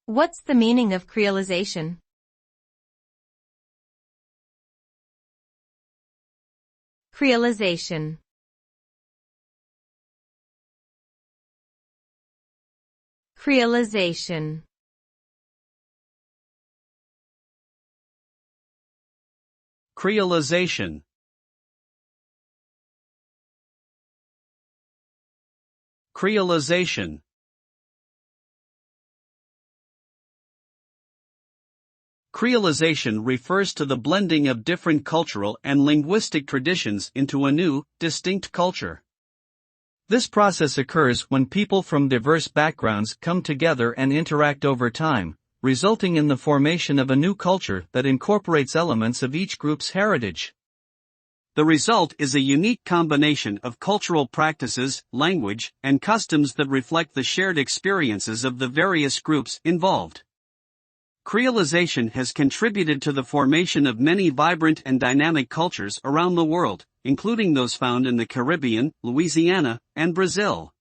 What's the meaning of creolization? Creolization. Creolization. Creolization. Creolization. Creolization refers to the blending of different cultural and linguistic traditions into a new, distinct culture. This process occurs when people from diverse backgrounds come together and interact over time, resulting in the formation of a new culture that incorporates elements of each group's heritage. The result is a unique combination of cultural practices, language, and customs that reflect the shared experiences of the various groups involved. Creolization has contributed to the formation of many vibrant and dynamic cultures around the world, including those found in the Caribbean, Louisiana, and Brazil.